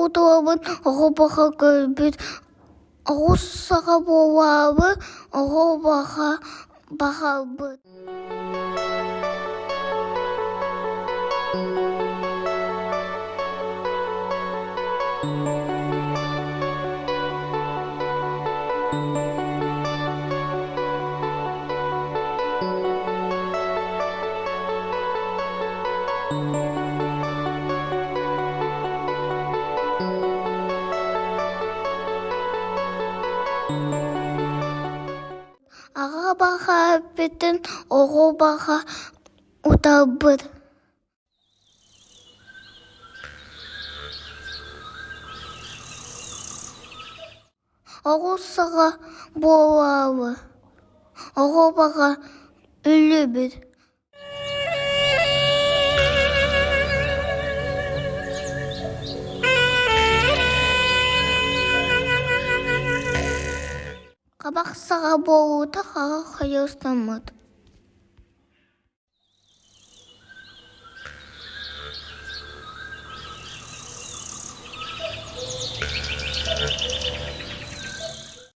утуабын, оғы баха көрбіт, оғы саға болабы, оғы баха бұд. Аға баха бітін, оғы баха утабыд. Оғы саға болабы, оғы баха үлі біт. Қабақ саға болуды қаға қайыстамыд.